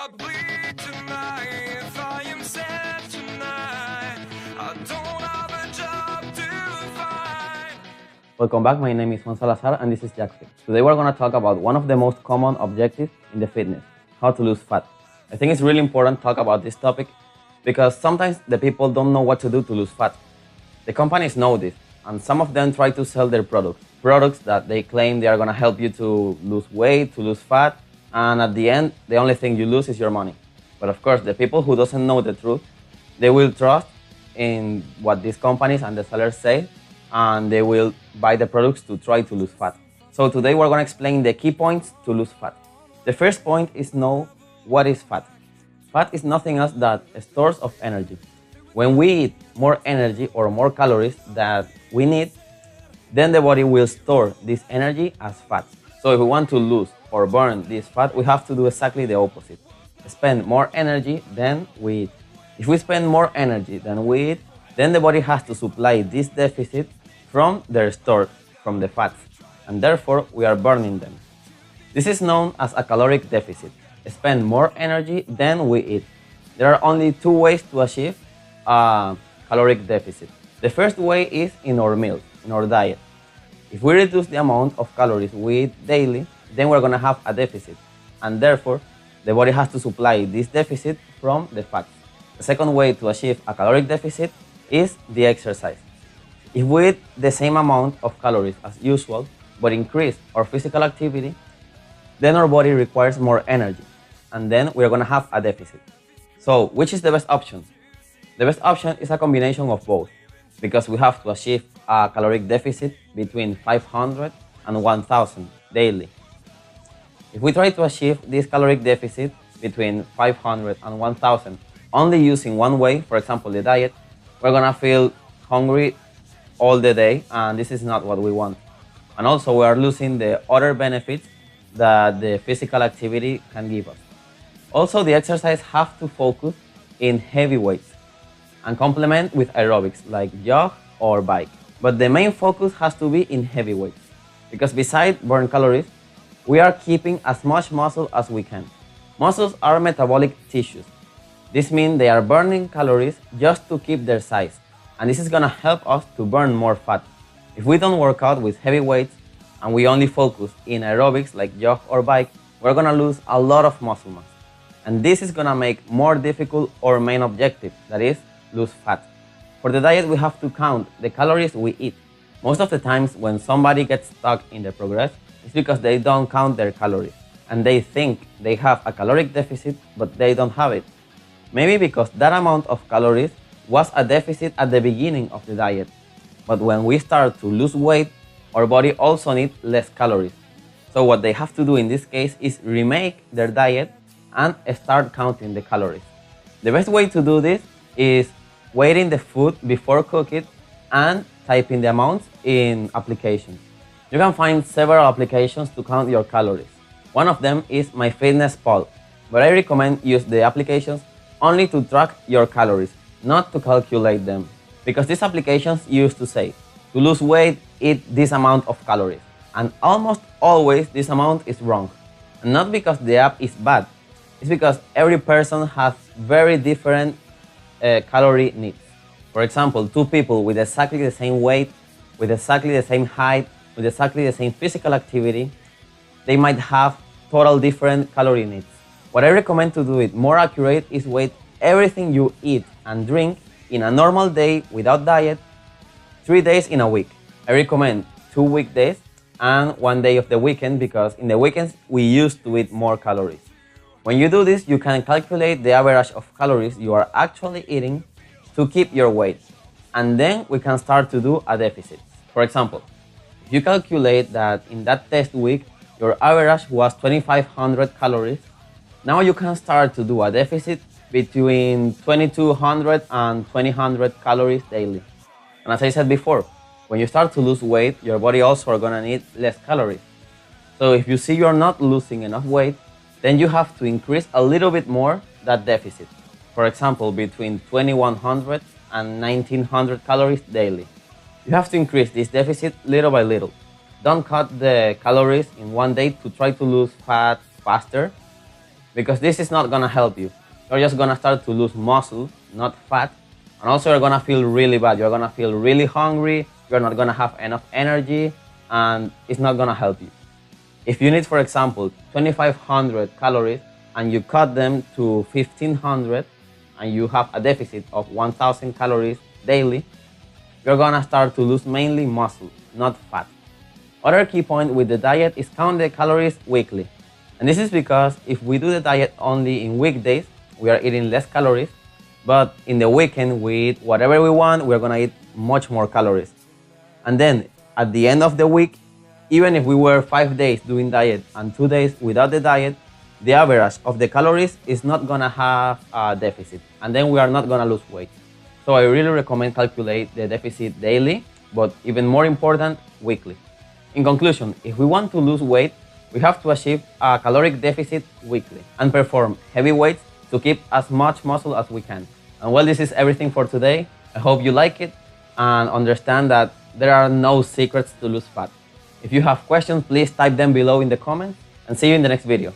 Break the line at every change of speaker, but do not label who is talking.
I bleed tonight if I am sad tonight? I don't have a job to find.
Welcome back, my name is Juan Salazar and this is JackFit. Today we're going to talk about one of the most common objectives in the fitness, how to lose fat. I think it's really important to talk about this topic because sometimes the people don't know what to do to lose fat. The companies know this and some of them try to sell their products that they claim they are going to help you to lose weight, to lose fat, and at the end, the only thing you lose is your money. But of course, the people who doesn't know the truth, they will trust in what these companies and the sellers say, and they will buy the products to try to lose fat. So today we're going to explain the key points to lose fat. The first point is know what is fat. Fat is nothing else than stores of energy. When we eat more energy or more calories that we need, then the body will store this energy as fat. So if we want to lose or burn this fat, we have to do exactly the opposite. Spend more energy than we eat. If we spend more energy than we eat, then the body has to supply this deficit from their stores, from the fats, and therefore we are burning them. This is known as a caloric deficit. Spend more energy than we eat. There are only two ways to achieve a caloric deficit. The first way is in our meals, in our diet. If we reduce the amount of calories we eat daily, then we're going to have a deficit, and therefore the body has to supply this deficit from the fats. The second way to achieve a caloric deficit is the exercise. If we eat the same amount of calories as usual, but increase our physical activity, then our body requires more energy, and then we're going to have a deficit. So, which is the best option? The best option is a combination of both, because we have to achieve a caloric deficit between 500 and 1000 daily. If we try to achieve this caloric deficit between 500 and 1000 only using one way, for example the diet, we're gonna feel hungry all the day, and this is not what we want. And also we are losing the other benefits that the physical activity can give us. Also, the exercise have to focus in heavy weights and complement with aerobics like jog or bike. But the main focus has to be in heavy weights, because besides burn calories, we are keeping as much muscle as we can. Muscles are metabolic tissues. This means they are burning calories just to keep their size, and this is gonna help us to burn more fat. If we don't work out with heavy weights and we only focus in aerobics like jog or bike, we're gonna lose a lot of muscle mass. And this is gonna make more difficult our main objective, that is, lose fat. For the diet, we have to count the calories we eat. Most of the times when somebody gets stuck in the progress, it's because they don't count their calories and they think they have a caloric deficit, but they don't have it. Maybe because that amount of calories was a deficit at the beginning of the diet. But when we start to lose weight, our body also needs less calories. So what they have to do in this case is remake their diet and start counting the calories. The best way to do this is weighing the food before cook it and typing the amounts in applications. You can find several applications to count your calories. One of them is MyFitnessPal, but I recommend use the applications only to track your calories, not to calculate them, because these applications used to say, to lose weight, eat this amount of calories, and almost always this amount is wrong. And not because the app is bad, it's because every person has very different calorie needs. For example, two people with exactly the same weight, with exactly the same height, with exactly the same physical activity, they might have total different calorie needs. What I recommend to do it more accurate is weight everything you eat and drink in a normal day without diet, 3 days in a week. I recommend 2 weekdays and 1 day of the weekend, because in the weekends we used to eat more calories. When you do this, you can calculate the average of calories you are actually eating to keep your weight, and then we can start to do a deficit. For example, if you calculate that in that test week your average was 2500 calories, now you can start to do a deficit between 2200 and 2000 calories daily. And as I said before, when you start to lose weight, your body also are gonna need less calories. So if you see you're not losing enough weight, then you have to increase a little bit more that deficit. For example, between 2100 and 1900 calories daily. You have to increase this deficit little by little. Don't cut the calories in one day to try to lose fat faster. because this is not gonna help you. You're just gonna start to lose muscle, not fat, and also you're gonna feel really bad. You're gonna feel really hungry, you're not gonna have enough energy, and it's not gonna help you. If you need, for example, 2,500 calories and you cut them to 1,500 and you have a deficit of 1,000 calories daily, you're gonna start to lose mainly muscle, not fat. Other key point with the diet is count the calories weekly. And this is because if we do the diet only in weekdays, we are eating less calories, but in the weekend we eat whatever we want, we're gonna eat much more calories. And then at the end of the week, even if we were 5 days doing diet and 2 days without the diet, the average of the calories is not gonna have a deficit, and then we are not gonna lose weight. So I really recommend calculate the deficit daily, but even more important, weekly. In conclusion, if we want to lose weight, we have to achieve a caloric deficit weekly and perform heavy weights to keep as much muscle as we can. And well, this is everything for today. I hope you like it and understand that there are no secrets to lose fat. If you have questions, please type them below in the comments, and see you in the next video.